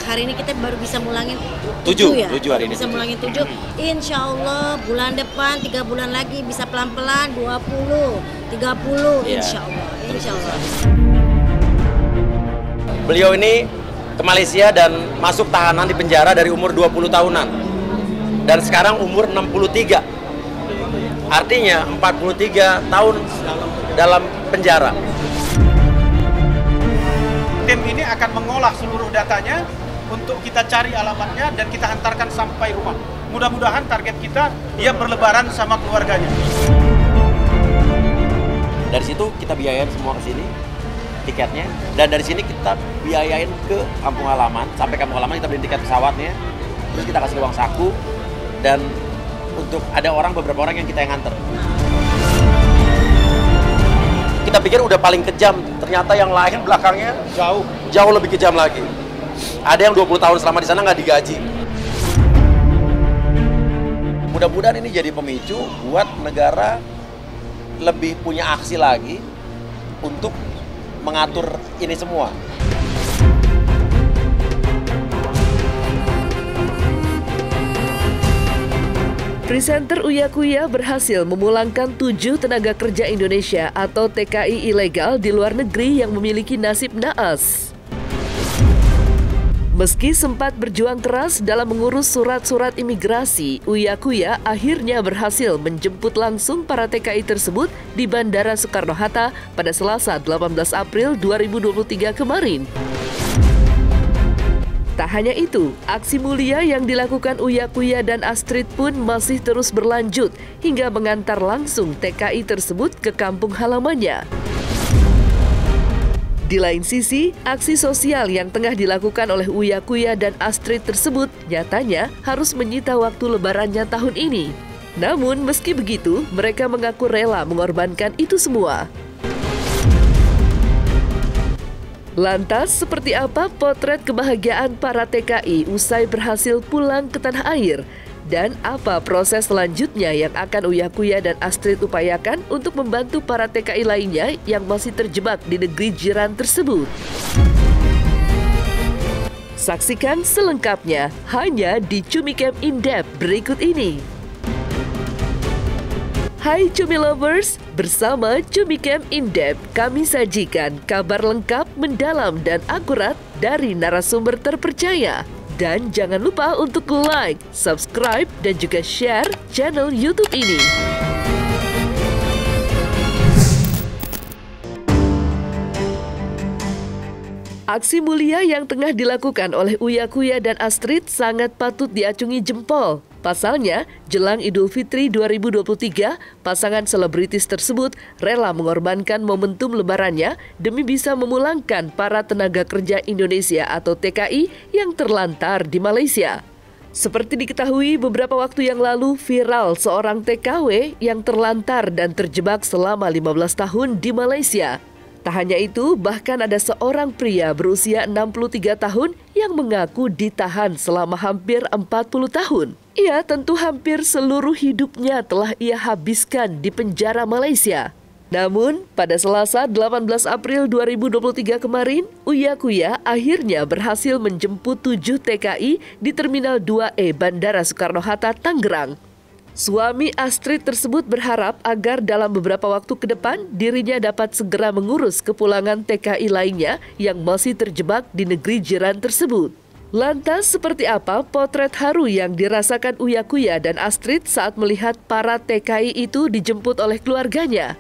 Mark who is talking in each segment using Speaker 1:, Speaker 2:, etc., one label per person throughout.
Speaker 1: hari ini kita baru bisa mulangin
Speaker 2: 7
Speaker 1: ya.
Speaker 2: 7 hari ini.
Speaker 1: Bisa mulangin 7. Insya Allah bulan depan 3 bulan lagi bisa pelan-pelan 20, 30 insya Allah. Insya Allah.
Speaker 2: Beliau ini ke Malaysia dan masuk tahanan di penjara dari umur 20 tahunan. Dan sekarang umur 63. Artinya 43 tahun dalam penjara.
Speaker 3: Tim ini akan mengolah seluruh datanya untuk kita cari alamatnya dan kita hantarkan sampai rumah. Mudah-mudahan target kita dia berlebaran sama keluarganya.
Speaker 2: Dari situ kita biayain semua ke sini tiketnya, dan dari sini kita biayain ke kampung halaman. Sampai kampung halaman kita beli tiket pesawatnya, terus kita kasih uang saku, dan untuk ada beberapa orang yang kita yang nganter. Kita pikir udah paling kejam, ternyata yang lain belakangnya jauh lebih kejam lagi. Ada yang 20 tahun selama di sana nggak digaji. Mudah-mudahan ini jadi pemicu buat negara lebih punya aksi lagi untuk mengatur ini semua.
Speaker 4: Presenter Uya Kuya berhasil memulangkan 7 tenaga kerja Indonesia atau TKI ilegal di luar negeri yang memiliki nasib naas. Meski sempat berjuang keras dalam mengurus surat-surat imigrasi, Uya Kuya akhirnya berhasil menjemput langsung para TKI tersebut di Bandara Soekarno-Hatta pada Selasa 18 April 2023 kemarin. Tak hanya itu, aksi mulia yang dilakukan Uya Kuya dan Astrid pun masih terus berlanjut hingga mengantar langsung TKI tersebut ke kampung halamannya. Di lain sisi, aksi sosial yang tengah dilakukan oleh Uya Kuya dan Astrid tersebut nyatanya harus menyita waktu lebarannya tahun ini. Namun meski begitu, mereka mengaku rela mengorbankan itu semua. Lantas, seperti apa potret kebahagiaan para TKI usai berhasil pulang ke tanah air? Dan apa proses selanjutnya yang akan Uya Kuya dan Astrid upayakan untuk membantu para TKI lainnya yang masih terjebak di negeri jiran tersebut? Saksikan selengkapnya hanya di Cumicam In-Depth berikut ini. Hai Cumi Lovers, bersama Cumicam In-Depth kami sajikan kabar lengkap, mendalam, dan akurat dari narasumber terpercaya. Dan jangan lupa untuk like, subscribe, dan juga share channel YouTube ini. Aksi mulia yang tengah dilakukan oleh Uya Kuya dan Astrid sangat patut diacungi jempol. Pasalnya, jelang Idul Fitri 2023, pasangan selebritis tersebut rela mengorbankan momentum lebarannya demi bisa memulangkan para tenaga kerja Indonesia atau TKI yang terlantar di Malaysia. Seperti diketahui beberapa waktu yang lalu viral seorang TKW yang terlantar dan terjebak selama 15 tahun di Malaysia. Tak hanya itu, bahkan ada seorang pria berusia 63 tahun yang mengaku ditahan selama hampir 40 tahun. Ia tentu hampir seluruh hidupnya telah ia habiskan di penjara Malaysia. Namun, pada Selasa 18 April 2023 kemarin, Uya Kuya akhirnya berhasil menjemput 7 TKI di Terminal 2E Bandara Soekarno-Hatta, Tangerang. Suami Astrid tersebut berharap agar dalam beberapa waktu ke depan dirinya dapat segera mengurus kepulangan TKI lainnya yang masih terjebak di negeri jiran tersebut. Lantas seperti apa potret haru yang dirasakan Uya Kuya dan Astrid saat melihat para TKI itu dijemput oleh keluarganya?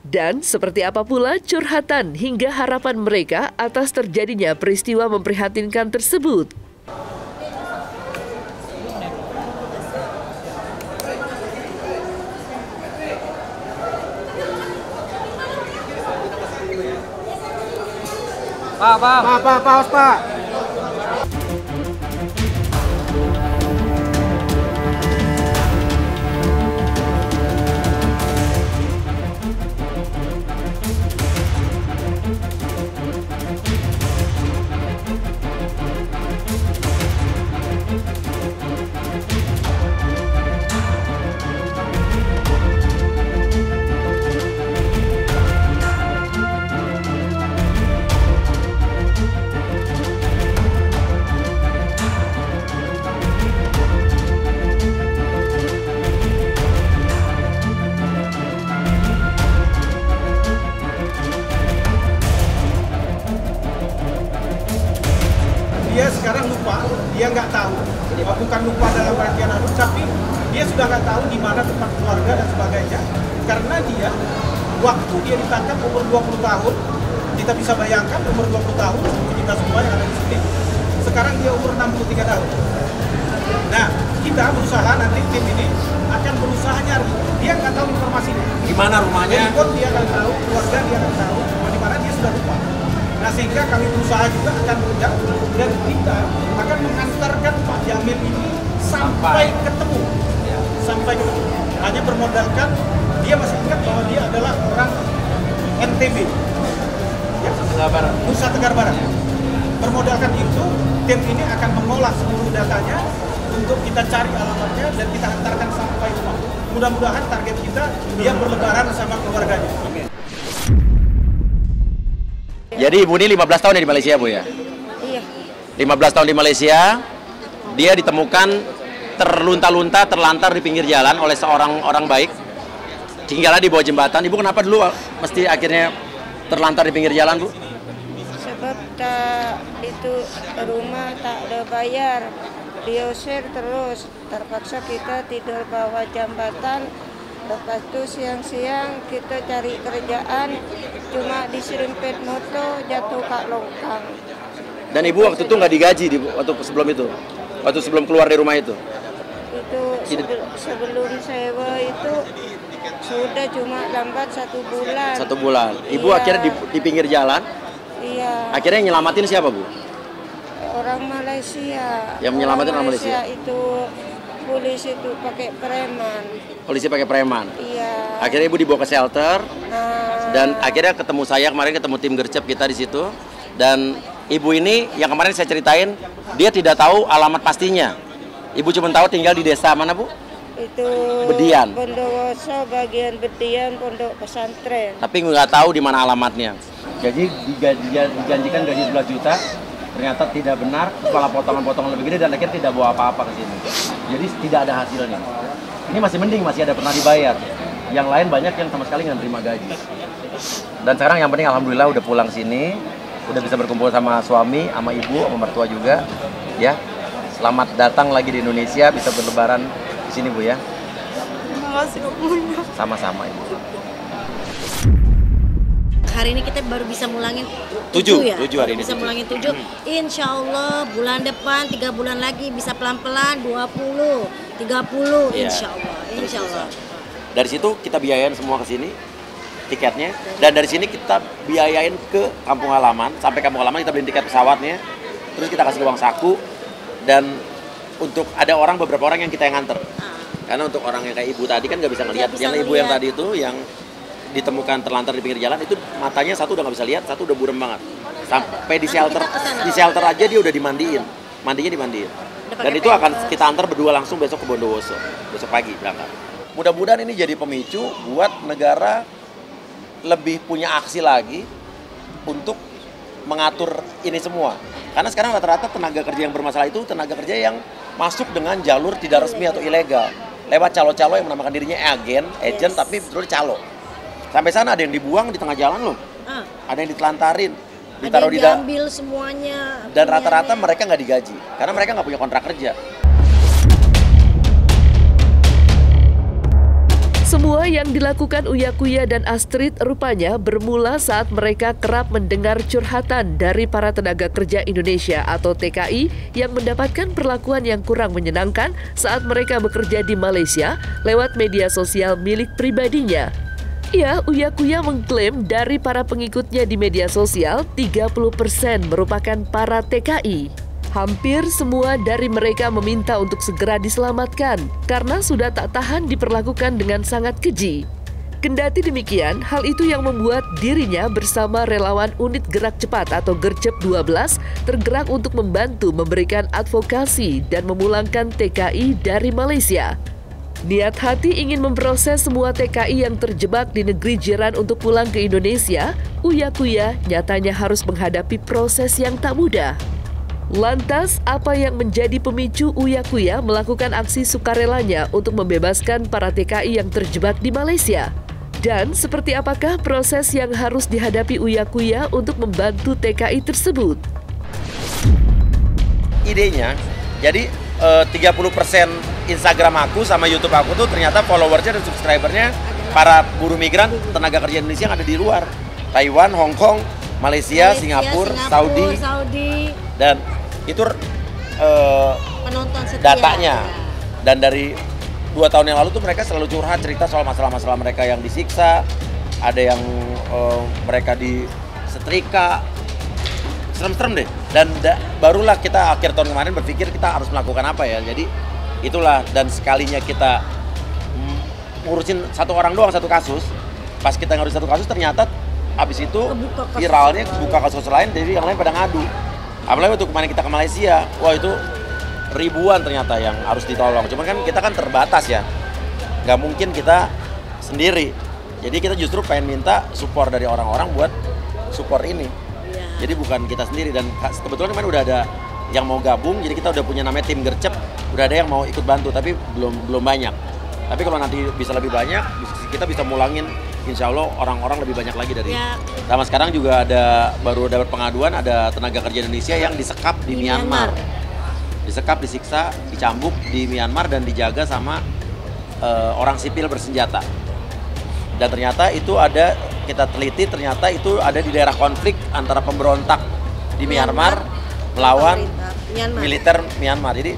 Speaker 4: Dan seperti apa pula curhatan hingga harapan mereka atas terjadinya peristiwa memprihatinkan tersebut?
Speaker 3: Pak. dia sekarang lupa, dia nggak tahu, bukan lupa dalam artian tapi dia sudah nggak tahu di mana tempat keluarga dan sebagainya, karena dia waktu dia ditangkap umur 20 tahun, kita bisa bayangkan umur 20 tahun kita semua yang ada di sini, sekarang dia umur 63 tahun. Nah, kita berusaha nanti tim ini akan berusaha nyari, dia nggak tahu informasinya.
Speaker 2: Di mana rumahnya?
Speaker 3: Handphone dia nggak tahu, keluarga dia nggak tahu, di mana dia sudah lupa. Nah, sehingga kami berusaha juga akan mengejar dan kita akan mengantarkan Pak Jamil ini sampai ketemu. Sampai ketemu. Hanya bermodalkan dia masih ingat bahwa dia adalah orang NTB. Ya, Nusa Tenggara Barat. Bermodalkan itu, tim ini akan mengolah seluruh datanya untuk kita cari alamatnya dan kita antarkan sampai rumah. Mudah-mudahan target kita dia berlebaran sama keluarganya.
Speaker 2: Jadi Ibu ini 15 tahun ya di Malaysia, Bu ya?
Speaker 1: Iya.
Speaker 2: 15 tahun di Malaysia, dia ditemukan terlunta-lunta, terlantar di pinggir jalan oleh seorang orang baik. Tinggalnya di bawah jembatan. Ibu kenapa dulu mesti akhirnya terlantar di pinggir jalan, Bu?
Speaker 5: Sebab itu rumah tak ada bayar, diusir terus, terpaksa kita tidur bawah jembatan. Lepas itu siang-siang kita cari kerjaan, cuma diserempet motor jatuh ke longkang.
Speaker 2: Dan Ibu waktu itu nggak digaji waktu sebelum itu? Waktu sebelum keluar dari rumah itu?
Speaker 5: Itu sebelum sewa itu sudah cuma lambat 1 bulan.
Speaker 2: 1 bulan. Ibu
Speaker 5: Iya.
Speaker 2: akhirnya di pinggir jalan.
Speaker 5: Iya.
Speaker 2: Akhirnya yang nyelamatin siapa, Bu?
Speaker 5: Orang Malaysia.
Speaker 2: Yang menyelamatin orang Malaysia?
Speaker 5: Itu polisi itu pakai preman.
Speaker 2: Polisi pakai preman.
Speaker 5: Iya.
Speaker 2: Akhirnya Ibu dibawa ke shelter.
Speaker 5: Nah,
Speaker 2: Dan akhirnya ketemu saya kemarin, ketemu tim gercep kita di situ. Dan Ibu ini yang kemarin saya ceritain, dia tidak tahu alamat pastinya. Ibu cuma tahu tinggal di desa mana, Bu?
Speaker 5: itu
Speaker 2: Bedian.
Speaker 5: Bondowoso bagian Bedian pondok pesantren.
Speaker 2: Tapi nggak tahu di mana alamatnya. Jadi dijanjikan gaji 11 juta, ternyata tidak benar, malah potongan-potongan lebih gede dan akhirnya tidak bawa apa-apa ke sini. Jadi tidak ada hasilnya. Ini masih mending, masih ada pernah dibayar. Yang lain banyak yang sama sekali nggak terima gaji. Dan sekarang yang penting alhamdulillah udah pulang sini, udah bisa berkumpul sama suami, sama ibu, sama mertua juga, ya. Selamat datang lagi di Indonesia, bisa berlebaran di sini, Bu ya.
Speaker 5: Terima kasih, Om.
Speaker 2: Sama-sama, Ibu.
Speaker 1: Hari ini kita baru bisa mulangin
Speaker 2: 7
Speaker 1: ya?
Speaker 2: hari ini.
Speaker 1: Bisa
Speaker 2: 7.
Speaker 1: mulangin 7. Insya Allah bulan depan 3 bulan lagi bisa pelan-pelan 20, 30
Speaker 2: Iya.
Speaker 1: insya Allah. Insya Allah.
Speaker 2: Dari situ kita biayain semua ke sini tiketnya, dan dari sini kita biayain ke kampung halaman. Sampai kampung halaman kita beli tiket pesawatnya, terus kita kasih uang saku, dan untuk ada beberapa orang yang kita yang nganter. Karena untuk orang yang kayak ibu tadi kan nggak bisa ngelihat.
Speaker 1: Nggak bisa
Speaker 2: Yang ibu
Speaker 1: ngelihat.
Speaker 2: yang tadi itu yang ditemukan terlantar di pinggir jalan itu matanya satu udah nggak bisa lihat, satu udah buram banget. Sampai di shelter aja dia udah dimandiin, dimandiin. Dan itu akan kita antar berdua langsung besok ke Bondowoso, besok pagi berangkat. Mudah-mudahan ini jadi pemicu buat negara lebih punya aksi lagi untuk mengatur ini semua. Karena sekarang rata-rata tenaga kerja yang bermasalah itu tenaga kerja yang masuk dengan jalur tidak resmi atau ilegal, lewat calo-calo yang menamakan dirinya agen, agent, tapi betul calo. Sampai sana ada yang dibuang di tengah jalan loh, ada yang ditelantarin, ditaruh
Speaker 1: Ada yang diambil semuanya.
Speaker 2: dan rata-rata mereka nggak digaji karena mereka nggak punya kontrak kerja.
Speaker 4: Semua yang dilakukan Uya Kuya dan Astrid rupanya bermula saat mereka kerap mendengar curhatan dari para tenaga kerja Indonesia atau TKI yang mendapatkan perlakuan yang kurang menyenangkan saat mereka bekerja di Malaysia lewat media sosial milik pribadinya. Ya, Uya Kuya mengklaim dari para pengikutnya di media sosial, 30% merupakan para TKI. Hampir semua dari mereka meminta untuk segera diselamatkan karena sudah tak tahan diperlakukan dengan sangat keji. Kendati demikian, hal itu yang membuat dirinya bersama relawan unit gerak cepat atau Gercep 12 tergerak untuk membantu memberikan advokasi dan memulangkan TKI dari Malaysia. Niat hati ingin memproses semua TKI yang terjebak di negeri jiran untuk pulang ke Indonesia, Uya Kuya nyatanya harus menghadapi proses yang tak mudah. Lantas, apa yang menjadi pemicu Uya Kuya melakukan aksi sukarelanya untuk membebaskan para TKI yang terjebak di Malaysia? Dan seperti apakah proses yang harus dihadapi Uya Kuya untuk membantu TKI tersebut?
Speaker 2: idenya. Jadi 30% Instagram aku sama YouTube aku tuh ternyata followersnya dan subscribernya para buruh migran tenaga kerja Indonesia yang ada di luar. Taiwan, Hong Kong, Malaysia, Singapura, Saudi. Dan itu
Speaker 1: penonton setia.
Speaker 2: Datanya. Dan dari 2 tahun yang lalu tuh mereka selalu curhat cerita soal masalah-masalah mereka yang disiksa, ada yang mereka disetrika, serem-serem deh. Dan barulah kita akhir tahun kemarin berpikir kita harus melakukan apa ya. Jadi itulah, dan sekalinya kita ngurusin satu orang doang satu kasus, pas kita ngurusin satu kasus ternyata abis itu viralnya buka kasus lain, jadi yang lain pada ngadu. Apalagi waktu kemarin kita ke Malaysia, wah itu ribuan ternyata yang harus ditolong. Cuman kan kita kan terbatas ya, nggak mungkin kita sendiri. Jadi kita justru pengen minta support dari orang-orang buat support ini. Jadi bukan kita sendiri, dan kebetulan kemarin udah ada yang mau gabung, jadi kita udah punya namanya tim gercep, udah ada yang mau ikut bantu, tapi belum banyak. Tapi kalau nanti bisa lebih banyak, kita bisa mulangin, insya Allah orang-orang lebih banyak lagi dari. Sama sekarang juga baru dapat pengaduan, ada tenaga kerja Indonesia yang disekap di Myanmar. Disekap, disiksa, dicambuk di Myanmar dan dijaga sama orang sipil bersenjata. Dan ternyata itu kita teliti, ternyata itu ada di daerah konflik antara pemberontak di Myanmar melawan militer Myanmar. Jadi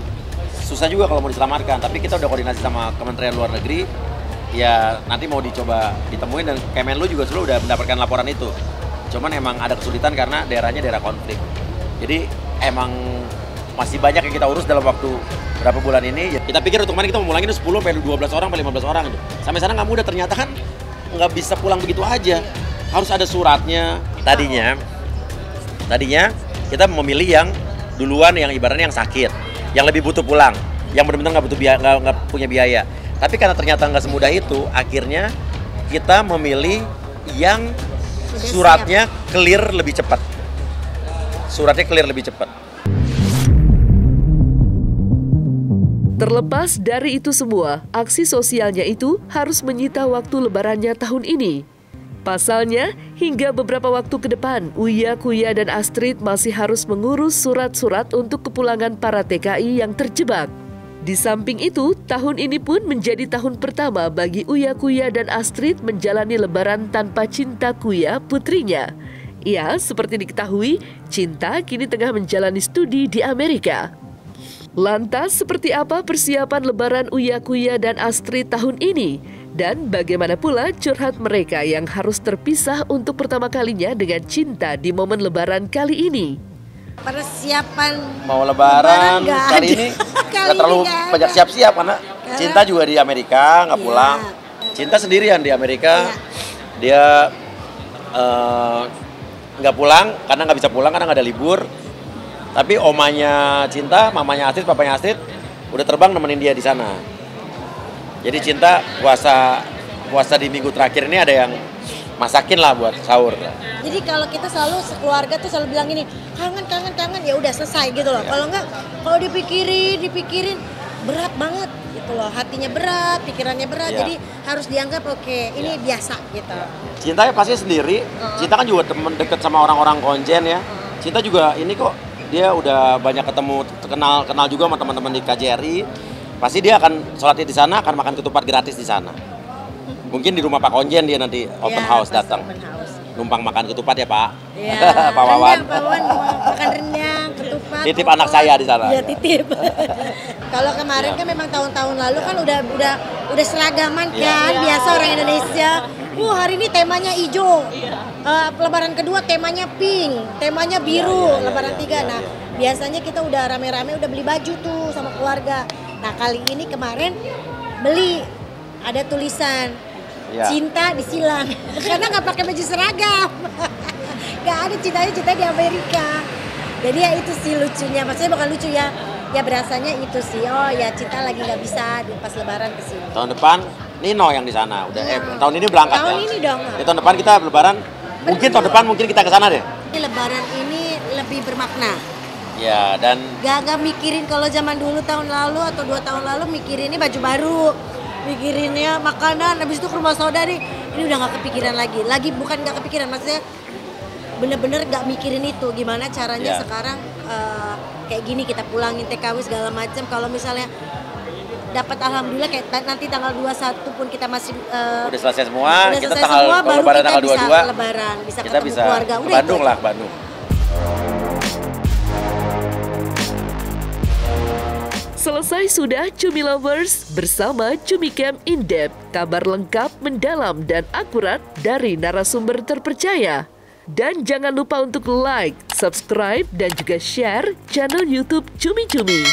Speaker 2: susah juga kalau mau diselamatkan, tapi kita udah koordinasi sama Kementerian Luar Negeri. Ya nanti mau dicoba ditemuin, dan Kemenlu juga selalu udah mendapatkan laporan itu. Cuman emang ada kesulitan karena daerahnya daerah konflik. Jadi emang masih banyak yang kita urus dalam waktu berapa bulan ini. Kita pikir untuk kemarin kita mau mulangin 10 sampai 12 orang sampai 15 orang gitu. Sampai sana nggak mudah, ternyata kan nggak bisa pulang begitu aja. Harus ada suratnya. Tadinya kita memilih yang duluan, yang ibaratnya yang sakit, yang lebih butuh pulang, yang benar-benar nggak punya biaya. Tapi karena ternyata nggak semudah itu, akhirnya kita memilih yang suratnya clear lebih cepat.
Speaker 4: Terlepas dari itu semua, aksi sosialnya itu harus menyita waktu lebarannya tahun ini. Pasalnya, hingga beberapa waktu ke depan, Uya, Kuya, dan Astrid masih harus mengurus surat-surat untuk kepulangan para TKI yang terjebak. Di samping itu, tahun ini pun menjadi tahun pertama bagi Uya, Kuya, dan Astrid menjalani lebaran tanpa Cinta Kuya, putrinya. Ya, seperti diketahui, Cinta kini tengah menjalani studi di Amerika. Lantas, seperti apa persiapan lebaran Uya, Kuya, dan Astrid tahun ini? Dan bagaimana pula curhat mereka yang harus terpisah untuk pertama kalinya dengan Cinta di momen lebaran kali ini?
Speaker 1: Persiapan
Speaker 2: mau lebaran kali ini nggak terlalu banyak siap-siap karena Cinta juga di Amerika, nggak pulang. Cinta sendirian di Amerika. Dia nggak pulang karena nggak bisa pulang karena nggak ada libur. Tapi omanya Cinta, mamanya Astrid, papanya Astrid udah terbang nemenin dia di sana. Jadi Cinta puasa di minggu terakhir ini ada yang masakin lah buat sahur.
Speaker 1: Jadi kalau kita selalu sekeluarga tuh selalu bilang ini kangen, ya udah selesai gitu loh. Kalau enggak, kalau dipikirin berat banget gitu loh. Hatinya berat, pikirannya berat. Jadi harus dianggap ini biasa gitu.
Speaker 2: Cinta ya pasti sendiri. Cinta kan juga temen deket sama orang-orang konjen ya. Cinta juga ini kok, dia udah banyak ketemu, kenal juga sama teman-teman di KJRI. Pasti dia akan sholatnya di sana, akan makan ketupat gratis di sana. Mungkin di rumah Pak Konjen dia nanti open house datang. Numpang makan ketupat ya Pak. Pak Wawan.
Speaker 1: Pak Wawan makan rendang, ketupat.
Speaker 2: Titip anak saya di sana.
Speaker 1: Iya, titip. Kalau kemarin kan memang tahun-tahun lalu kan udah seragaman kan, biasa orang Indonesia. Hari ini temanya hijau. Lebaran kedua temanya pink, temanya biru, lebaran 3. Nah, biasanya kita udah rame-rame udah beli baju tuh sama keluarga. Nah, kali ini kemarin beli ada tulisan Cinta disilang karena nggak pakai baju seragam. Nggak ada Cinta di Amerika. Jadi ya itu sih lucunya, maksudnya bukan lucu ya berasanya itu sih. Oh ya, Cinta lagi nggak bisa pas lebaran kesini.
Speaker 2: Tahun depan Nino yang di sana udah tahun ini berangkat
Speaker 1: tahun ini dong.
Speaker 2: Tahun depan kita lebaran, mungkin tahun depan mungkin kita ke sana deh.
Speaker 1: Lebaran ini lebih bermakna.
Speaker 2: Ya, dan
Speaker 1: gak mikirin kalau zaman dulu tahun lalu atau 2 tahun lalu mikirinnya baju baru, mikirinnya makanan, habis itu ke rumah saudari. Ini udah gak kepikiran lagi bukan gak kepikiran, maksudnya bener-bener gak mikirin itu gimana caranya sekarang kayak gini kita pulangin TKW segala macam. Kalau misalnya dapat alhamdulillah kayak nanti tanggal 21 pun kita masih
Speaker 2: udah selesai semua,
Speaker 1: udah
Speaker 2: kita
Speaker 1: selesai
Speaker 2: tanggal
Speaker 1: semua, baru
Speaker 2: lebaran
Speaker 1: kita
Speaker 2: tanggal 22
Speaker 1: bisa lebaran, bisa
Speaker 2: kita
Speaker 1: ketemu
Speaker 2: bisa
Speaker 1: keluarga.
Speaker 2: ke
Speaker 1: Udah
Speaker 2: Bandung
Speaker 1: itu
Speaker 2: lah,
Speaker 1: aja.
Speaker 2: Bandung.
Speaker 4: Selesai sudah Cumi Lovers bersama Cumi Camp In-Depth, kabar lengkap, mendalam, dan akurat dari narasumber terpercaya. Dan jangan lupa untuk like, subscribe, dan juga share channel YouTube Cumi Cumi.